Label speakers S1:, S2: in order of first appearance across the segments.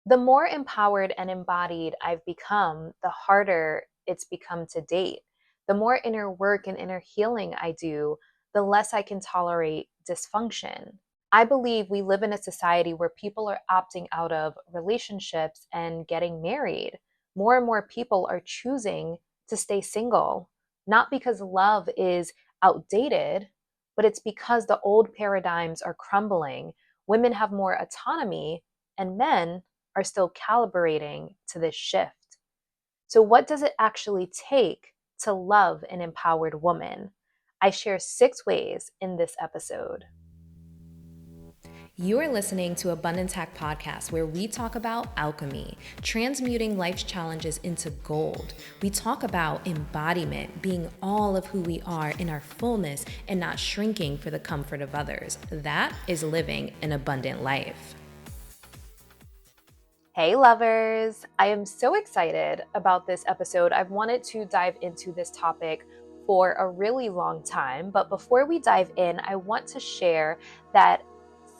S1: The more empowered and embodied I've become, the harder it's become to date. The more inner work and inner healing I do, the less I can tolerate dysfunction. I believe we live in a society where people are opting out of relationships and getting married. More and more people are choosing to stay single, not because love is outdated, but it's because the old paradigms are crumbling. Women have more autonomy, and men are still calibrating to this shift. So, what does it actually take to love an empowered woman? I share 6 ways in this episode. You are listening to Abundance Hack Podcast, where we talk about alchemy, transmuting life's challenges into gold. We talk about embodiment, being all of who we are in our fullness and not shrinking for the comfort of others. That is living an abundant life. Hey lovers, I am so excited about this episode. I've wanted to dive into this topic for a really long time, but before we dive in, I want to share that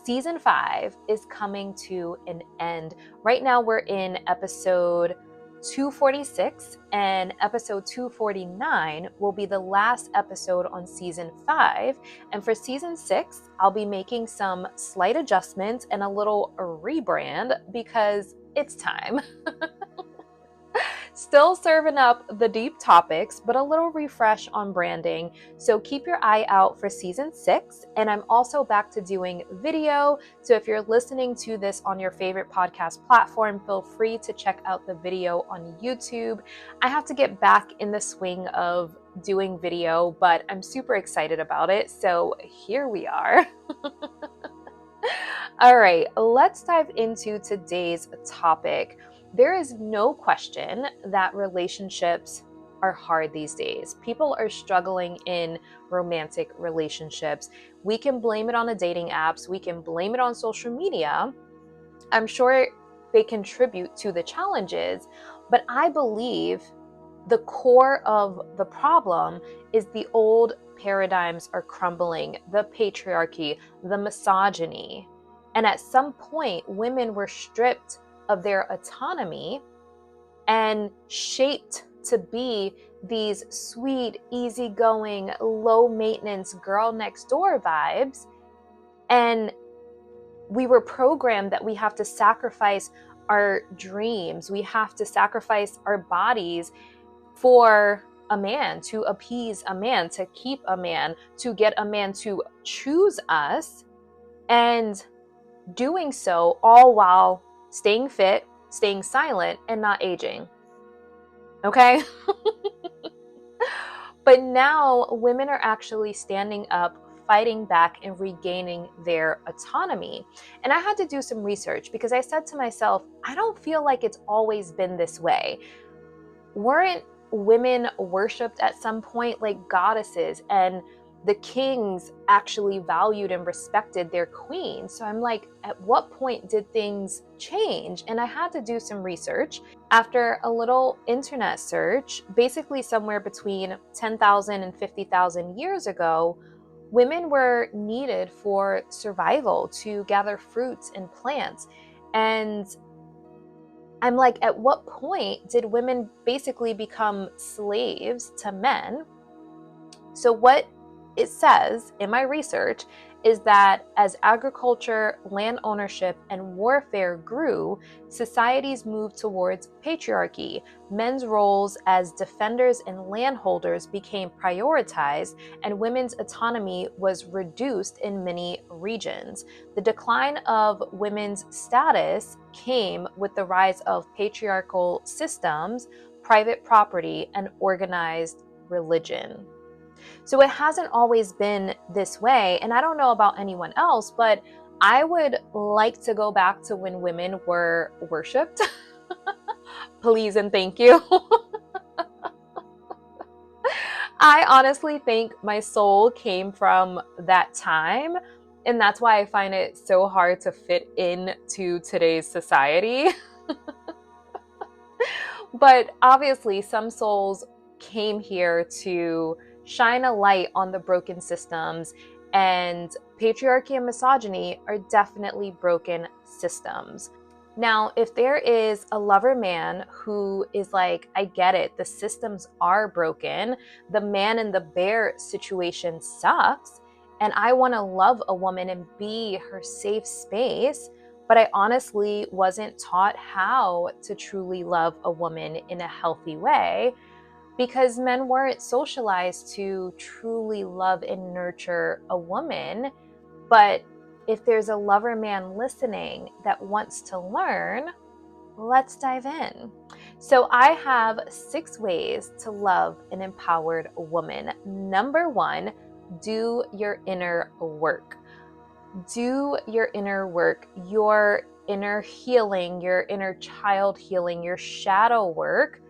S1: Season 5 is coming to an end. Right now we're in episode 246, and episode 249 will be the last episode on Season 5. And for Season 6, I'll be making some slight adjustments and a little rebrand because it's time. Still serving up the deep topics, but a little refresh on branding. So keep your eye out for Season 6. And I'm also back to doing video. So if you're listening to this on your favorite podcast platform, feel free to check out the video on YouTube. I have to get back in the swing of doing video, but I'm super excited about it. So here we are. All right, let's dive into today's topic. There is no question that relationships are hard these days. People are struggling in romantic relationships. We can blame it on the dating apps. We can blame it on social media. I'm sure they contribute to the challenges, but I believe the core of the problem is the old paradigms are crumbling, the patriarchy, the misogyny. And at some point, women were stripped of their autonomy and shaped to be these sweet, easygoing, low maintenance girl next door vibes. And we were programmed that we have to sacrifice our dreams, we have to sacrifice our bodies for a man, to appease a man, to keep a man, to get a man to choose us, and doing so all while staying fit, staying silent, and not aging. Okay? But now women are actually standing up, fighting back, and regaining their autonomy. And I had to do some research because I said to myself, I don't feel like it's always been this way. Weren't women worshipped at some point like goddesses, and the kings actually valued and respected their queen? So I'm like, at what point did things change? And I had to do some research. After a little internet search, basically somewhere between 10,000 and 50,000 years ago, women were needed for survival, to gather fruits and plants. And I'm like, at what point did women basically become slaves to men? So what it says in my research is that as agriculture, land ownership, and warfare grew, societies moved towards patriarchy. Men's roles as defenders and landholders became prioritized, and women's autonomy was reduced in many regions. The decline of women's status came with the rise of patriarchal systems, private property, and organized religion. So it hasn't always been this way. And I don't know about anyone else, but I would like to go back to when women were worshipped. Please and thank you. I honestly think my soul came from that time. And that's why I find it so hard to fit into today's society. But obviously, some souls came here to shine a light on the broken systems, and patriarchy and misogyny are definitely broken systems. Now, if there is a lover man who is like, I get it, the systems are broken, the man in the bear situation sucks, and I want to love a woman and be her safe space, but I honestly wasn't taught how to truly love a woman in a healthy way because men weren't socialized to truly love and nurture a woman. But if there's a lover man listening that wants to learn, let's dive in. So, I have 6 ways to love an empowered woman. Number 1, do your inner work. Do your inner work, your inner healing, your inner child healing, your shadow work,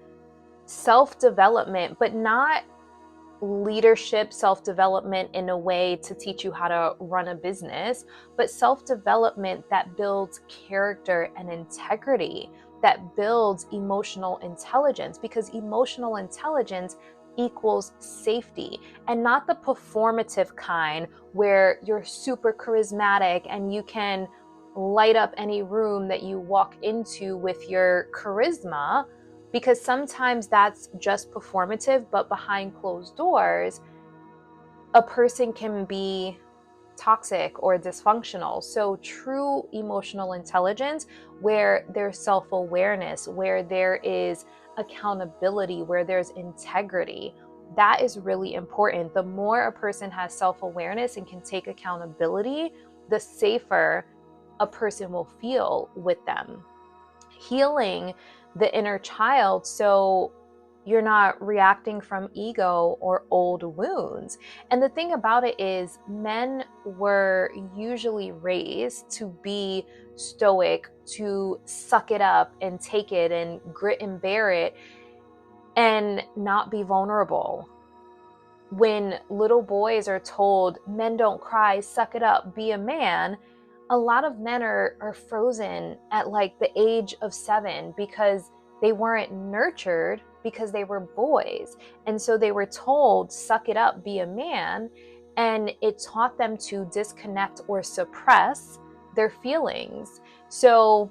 S1: self development, but not leadership self-development in a way to teach you how to run a business, but self-development that builds character and integrity, that builds emotional intelligence, because emotional intelligence equals safety, and not the performative kind where you're super charismatic and you can light up any room that you walk into with your charisma, because sometimes that's just performative, but behind closed doors, a person can be toxic or dysfunctional. So, true emotional intelligence, where there's self awareness, where there is accountability, where there's integrity, that is really important. The more a person has self awareness and can take accountability, the safer a person will feel with them. Healing the inner child so you're not reacting from ego or old wounds. And the thing about it is, men were usually raised to be stoic, to suck it up and take it and grit and bear it and not be vulnerable. When little boys are told, men don't cry, suck it up, be a man, a lot of men are frozen at like the age of 7 because they weren't nurtured because they were boys. And so they were told, suck it up, be a man. And it taught them to disconnect or suppress their feelings. So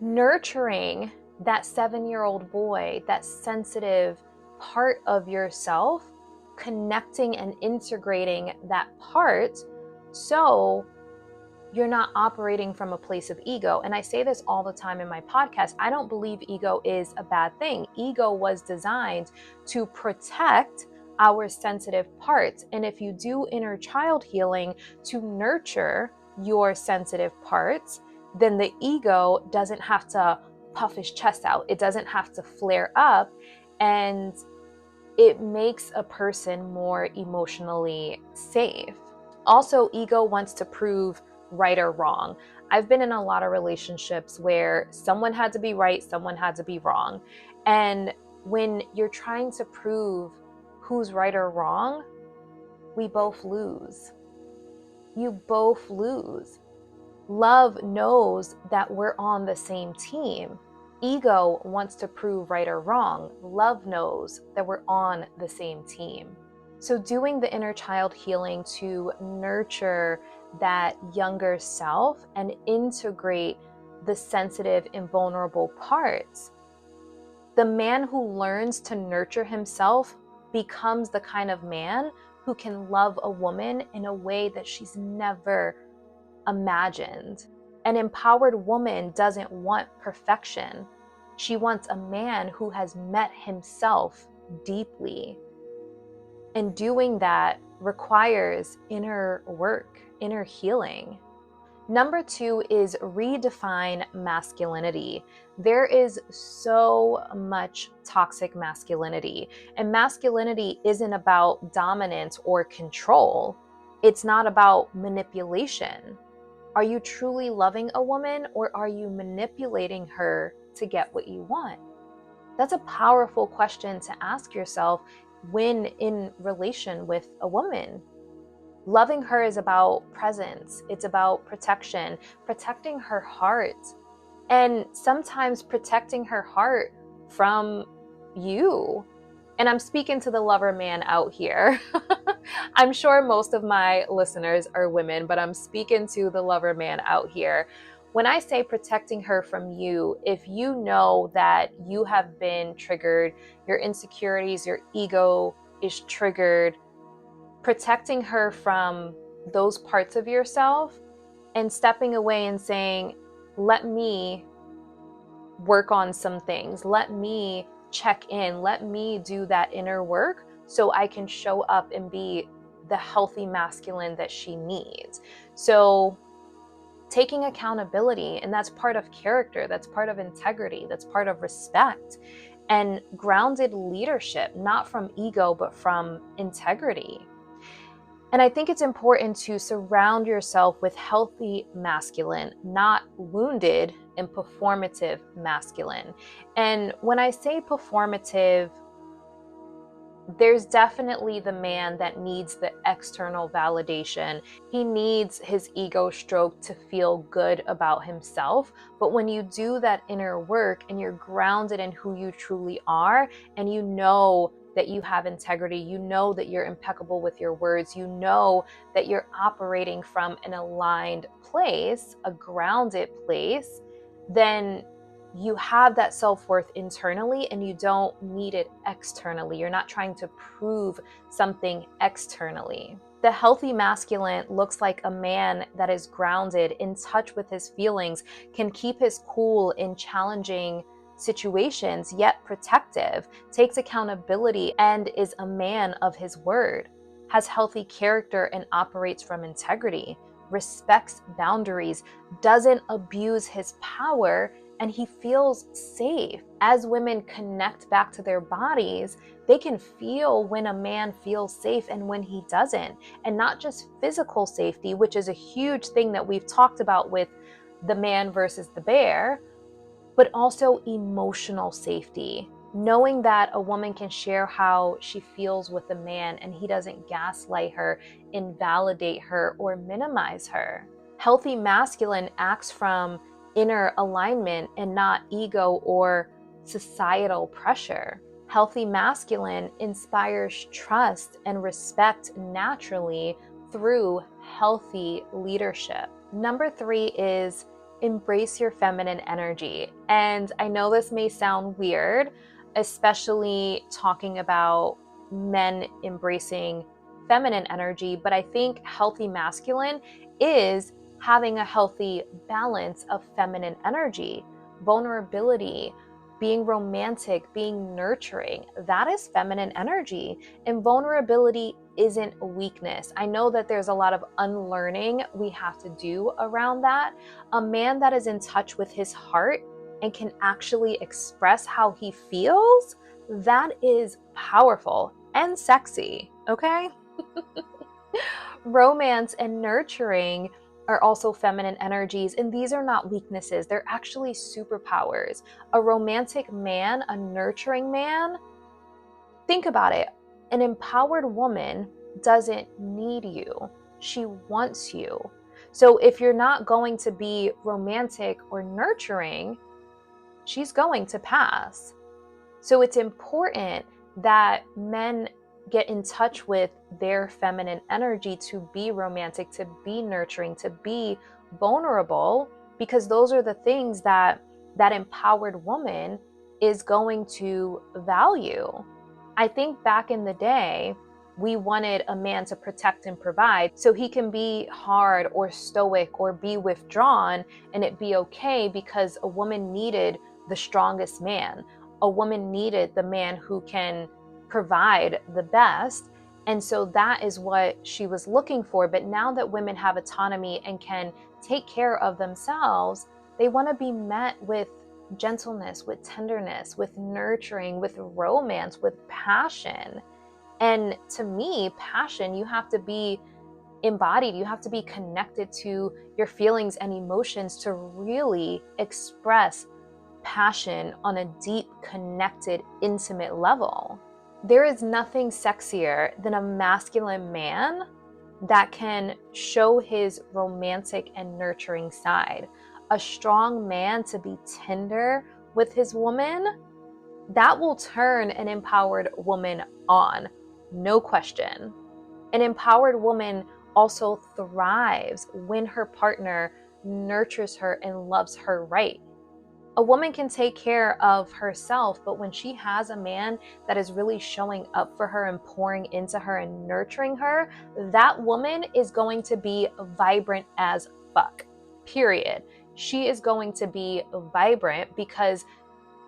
S1: nurturing that 7-year-old boy, that sensitive part of yourself, connecting and integrating that part so you're not operating from a place of ego. And I say this all the time in my podcast. I don't believe ego is a bad thing. Ego was designed to protect our sensitive parts. And if you do inner child healing to nurture your sensitive parts, then the ego doesn't have to puff his chest out. It doesn't have to flare up. And it makes a person more emotionally safe. Also, ego wants to prove right or wrong. I've been in a lot of relationships where someone had to be right, someone had to be wrong. And when you're trying to prove who's right or wrong, we both lose. You both lose. Love knows that we're on the same team. Ego wants to prove right or wrong. Love knows that we're on the same team. So doing the inner child healing to nurture that younger self and integrate the sensitive and vulnerable parts, the man who learns to nurture himself becomes the kind of man who can love a woman in a way that she's never imagined. An empowered woman doesn't want perfection. She wants a man who has met himself deeply. And doing that requires inner work, inner healing. Number 2 is redefine masculinity. There is so much toxic masculinity, and masculinity isn't about dominance or control. It's not about manipulation. Are you truly loving a woman, or are you manipulating her to get what you want? That's a powerful question to ask yourself when in relation with a woman. Loving her is about presence. It's about protection, protecting her heart, and sometimes protecting her heart from you. And I'm speaking to the lover man out here. I'm sure most of my listeners are women, but I'm speaking to the lover man out here. When I say protecting her from you, if you know that you have been triggered, your insecurities, your ego is triggered, protecting her from those parts of yourself and stepping away and saying, let me work on some things. Let me check in. Let me do that inner work so I can show up and be the healthy masculine that she needs. So taking accountability, and that's part of character, that's part of integrity, that's part of respect, and grounded leadership, not from ego, but from integrity. And I think it's important to surround yourself with healthy masculine, not wounded and performative masculine. And when I say performative, there's definitely the man that needs the external validation. He needs his ego stroked to feel good about himself. But when you do that inner work and you're grounded in who you truly are, and you know that you have integrity, you know that you're impeccable with your words, you know that you're operating from an aligned place, a grounded place, then you have that self-worth internally and you don't need it externally. You're not trying to prove something externally. The healthy masculine looks like a man that is grounded, in touch with his feelings, can keep his cool in challenging situations, yet protective, takes accountability, and is a man of his word, has healthy character and operates from integrity, respects boundaries, doesn't abuse his power, and he feels safe. As women connect back to their bodies, they can feel when a man feels safe and when he doesn't. And not just physical safety, which is a huge thing that we've talked about with the man versus the bear, but also emotional safety. Knowing that a woman can share how she feels with a man and he doesn't gaslight her, invalidate her, or minimize her. Healthy masculine acts from inner alignment and not ego or societal pressure. Healthy masculine inspires trust and respect naturally through healthy leadership. Number 3 is embrace your feminine energy. And I know this may sound weird, especially talking about men embracing feminine energy, but I think healthy masculine is having a healthy balance of feminine energy, vulnerability, being romantic, being nurturing. That is feminine energy. And vulnerability isn't a weakness. I know that there's a lot of unlearning we have to do around that. A man that is in touch with his heart and can actually express how he feels, that is powerful and sexy, okay? Romance and nurturing are also feminine energies, and these are not weaknesses. They're actually superpowers. A romantic man, a nurturing man, think about it. An empowered woman doesn't need you. She wants you. So if you're not going to be romantic or nurturing, she's going to pass. So it's important that men get in touch with their feminine energy to be romantic, to be nurturing, to be vulnerable, because those are the things that that empowered woman is going to value. I think back in the day, we wanted a man to protect and provide so he can be hard or stoic or be withdrawn and it be okay, because a woman needed the strongest man. A woman needed the man who can provide the best. And so that is what she was looking for. But now that women have autonomy and can take care of themselves, they want to be met with gentleness, with tenderness, with nurturing, with romance, with passion. And to me, passion, you have to be embodied, you have to be connected to your feelings and emotions to really express passion on a deep, connected, intimate level. There is nothing sexier than a masculine man that can show his romantic and nurturing side. A strong man to be tender with his woman, that will turn an empowered woman on, no question. An empowered woman also thrives when her partner nurtures her and loves her right. A woman can take care of herself, but when she has a man that is really showing up for her and pouring into her and nurturing her, that woman is going to be vibrant as fuck. Period. She is going to be vibrant because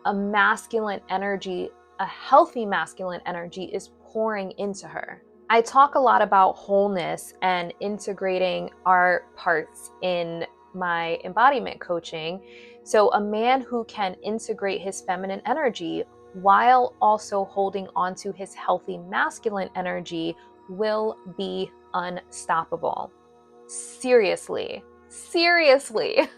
S1: a masculine energy, a healthy masculine energy is pouring into her. I talk a lot about wholeness and integrating our parts in my embodiment coaching. So a man who can integrate his feminine energy while also holding onto his healthy masculine energy will be unstoppable. Seriously. Seriously.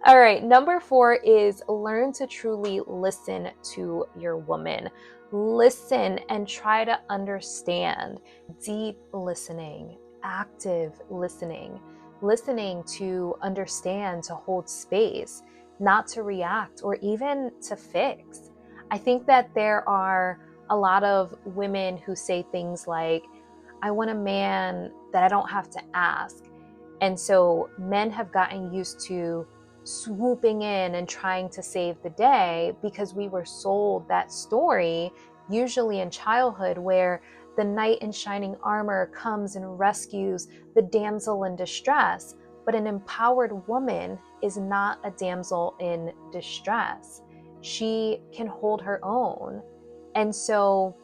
S1: All right, number 4 is learn to truly listen to your woman. Listen and try to understand. Deep listening, active listening, listening to understand, to hold space, not to react or even to fix. I think that there are a lot of women who say things like, I want a man that I don't have to ask. And so men have gotten used to swooping in and trying to save the day because we were sold that story, usually in childhood, where the knight in shining armor comes and rescues the damsel in distress. But an empowered woman is not a damsel in distress. She can hold her own. And so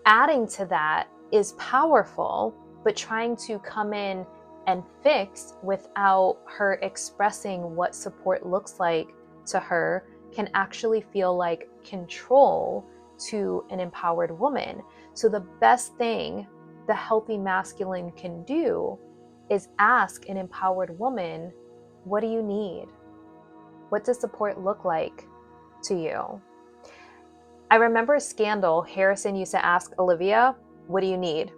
S1: adding to that is powerful, but trying to come in and fix without her expressing what support looks like to her can actually feel like control to an empowered woman. So the best thing the healthy masculine can do is ask an empowered woman, what do you need? What does support look like to you? I remember Scandal, Harrison used to ask Olivia, what do you need?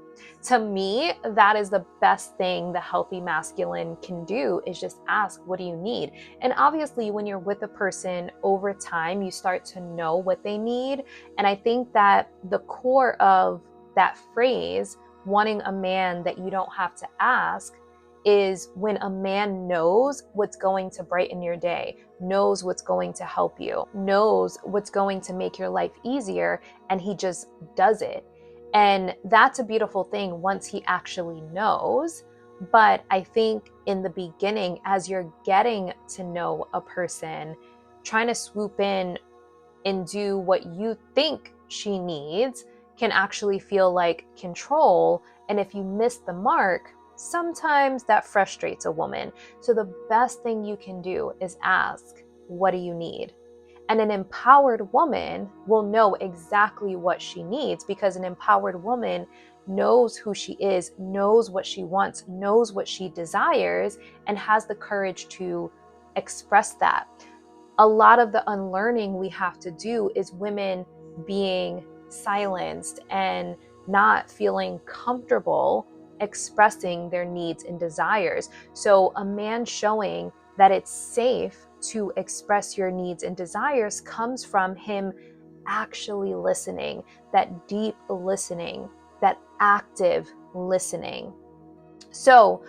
S1: To me, that is the best thing the healthy masculine can do, is just ask, what do you need? And obviously, when you're with a person over time, you start to know what they need. And I think that the core of that phrase, wanting a man that you don't have to ask, is when a man knows what's going to brighten your day, knows what's going to help you, knows what's going to make your life easier, and he just does it. And that's a beautiful thing once he actually knows. But I think in the beginning, as you're getting to know a person, trying to swoop in and do what you think she needs can actually feel like control. And if you miss the mark, sometimes that frustrates a woman. So the best thing you can do is ask, what do you need? And an empowered woman will know exactly what she needs, because an empowered woman knows who she is, knows what she wants, knows what she desires, and has the courage to express that. A lot of the unlearning we have to do is women being silenced and not feeling comfortable expressing their needs and desires. So a man showing that it's safe to express your needs and desires comes from him actually listening, that deep listening, that active listening. So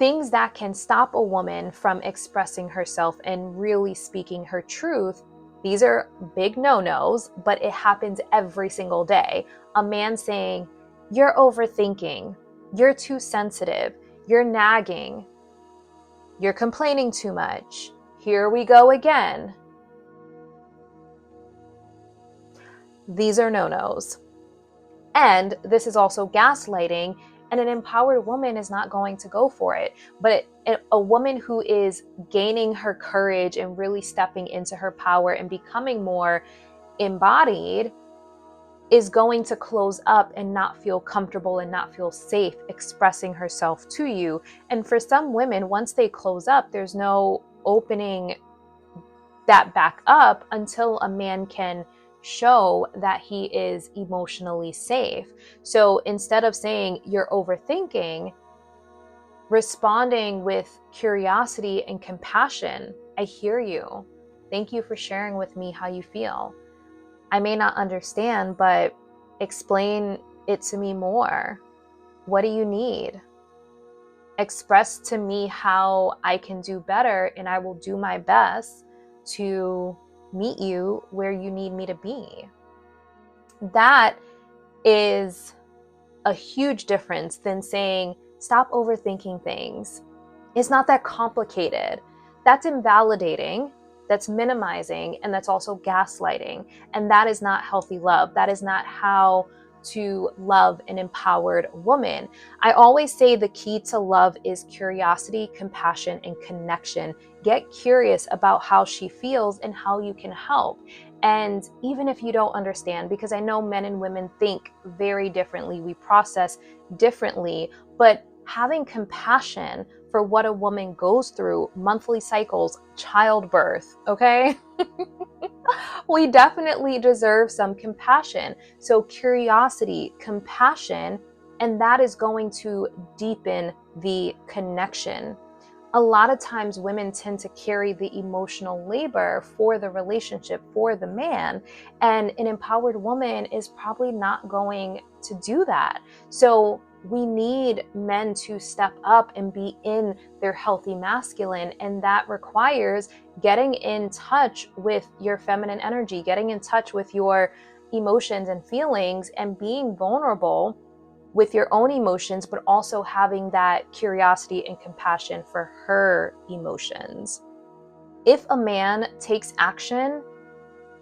S1: things that can stop a woman from expressing herself and really speaking her truth, these are big no-nos, but it happens every single day. A man saying, you're overthinking, you're too sensitive, you're nagging, you're complaining too much, here we go again. These are no-nos. And this is also gaslighting, and an empowered woman is not going to go for it. But a woman who is gaining her courage and really stepping into her power and becoming more embodied is going to close up and not feel comfortable and not feel safe expressing herself to you. And for some women, once they close up, there's no opening that back up until a man can show that he is emotionally safe. So instead of saying you're overthinking, responding with curiosity and compassion. I hear you. Thank you for sharing with me how you feel. I may not understand, but explain it to me more. What do you need? express to me how I can do better, and I will do my best to meet you where you need me to be. That is a huge difference than saying, stop overthinking things. It's not that complicated. That's invalidating, that's minimizing, and that's also gaslighting. And that is not healthy love. That is not how to love an empowered woman. I always say the key to love is curiosity, compassion, and connection. Get curious about how she feels and how you can help. And even if you don't understand, because I know men and women think very differently, we process differently, but having compassion for what a woman goes through, monthly cycles, childbirth, okay? We definitely deserve some compassion. So curiosity, compassion, and that is going to deepen the connection. A lot of times women tend to carry the emotional labor for the relationship, for the man, and an empowered woman is probably not going to do that. So we need men to step up and be in their healthy masculine, and that requires getting in touch with your feminine energy, getting in touch with your emotions and feelings, and being vulnerable with your own emotions, but also having that curiosity and compassion for her emotions. If a man takes action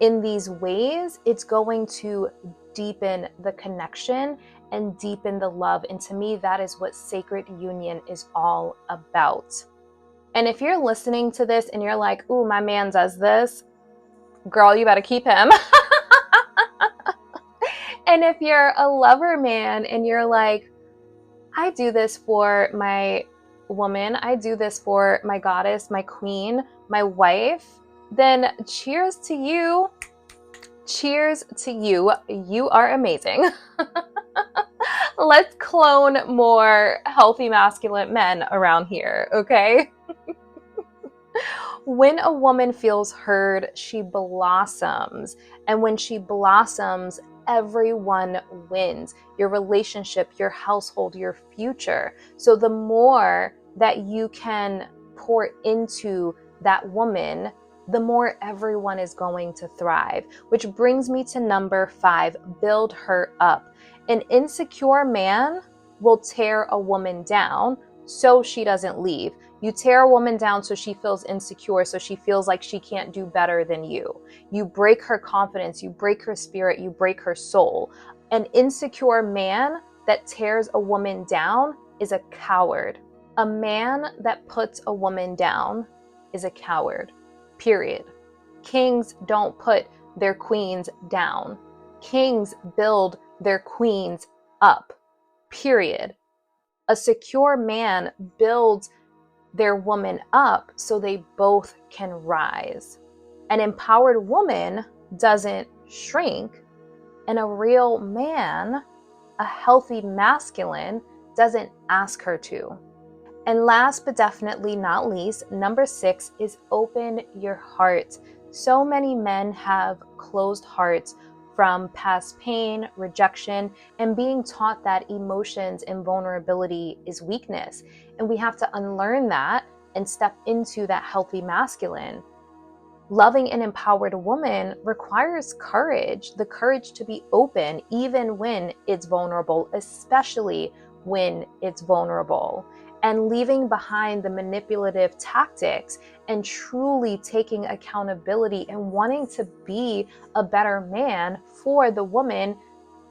S1: in these ways, it's going to deepen the connection and deepen the love. And to me, that is what sacred union is all about. And if you're listening to this and you're like, ooh, my man does this, girl, you better keep him. And if you're a lover man and you're like, I do this for my woman, I do this for my goddess, my queen, my wife, then cheers to you. Cheers to you. You are amazing. Let's clone more healthy masculine men around here, okay? When a woman feels heard, she blossoms. And when she blossoms, everyone wins. Your relationship, your household, your future. So the more that you can pour into that woman, the more everyone is going to thrive. Which brings me to number 5, build her up. An insecure man will tear a woman down so she doesn't leave. You tear a woman down so she feels insecure, so she feels like she can't do better than you. You break her confidence, you break her spirit, you break her soul. An insecure man that tears a woman down is a coward. A man that puts a woman down is a coward, period. Kings don't put their queens down. Kings build their queens up, period. A secure man builds their woman up so they both can rise. An empowered woman doesn't shrink, and a real man, a healthy masculine, doesn't ask her to. And last but definitely not least, number 6 is open your heart. So many men have closed hearts from past pain, rejection, and being taught that emotions and vulnerability is weakness. And we have to unlearn that and step into that healthy masculine. Loving an empowered woman requires courage, the courage to be open even when it's vulnerable, especially when it's vulnerable. And leaving behind the manipulative tactics and truly taking accountability and wanting to be a better man for the woman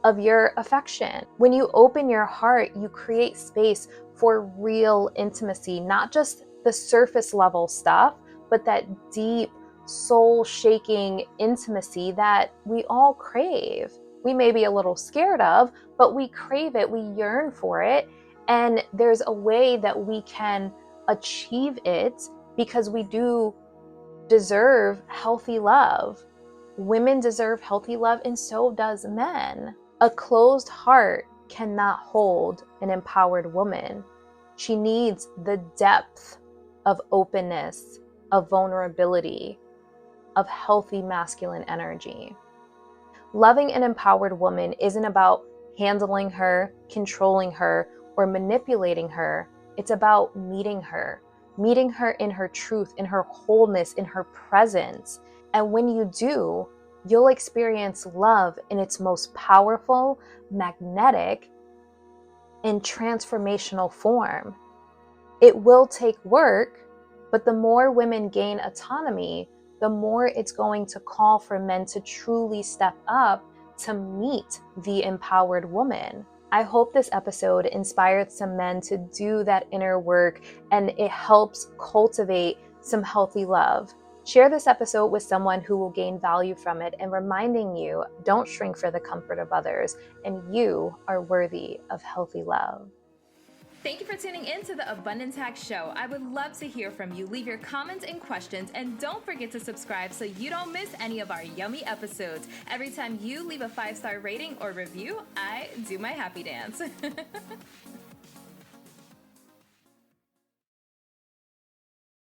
S1: of your affection. When you open your heart, you create space for real intimacy, not just the surface level stuff, but that deep, soul-shaking intimacy that we all crave. We may be a little scared of, but we crave it, we yearn for it, and there's a way that we can achieve it because we do deserve healthy love. Women deserve healthy love, and so does men. A closed heart cannot hold an empowered woman. She needs the depth of openness, of vulnerability, of healthy masculine energy. Loving an empowered woman isn't about handling her, controlling her, or manipulating her. It's about meeting her in her truth, in her wholeness, in her presence. And when you do, you'll experience love in its most powerful, magnetic, and transformational form. It will take work, but the more women gain autonomy, the more it's going to call for men to truly step up to meet the empowered woman. I hope this episode inspired some men to do that inner work and it helps cultivate some healthy love. Share this episode with someone who will gain value from it and reminding you, don't shrink for the comfort of others, and you are worthy of healthy love.
S2: Thank you for tuning in to the Abundance Hack Show. I would love to hear from you. Leave your comments and questions, and don't forget to subscribe so you don't miss any of our yummy episodes. Every time you leave a 5-star rating or review, I do my happy dance.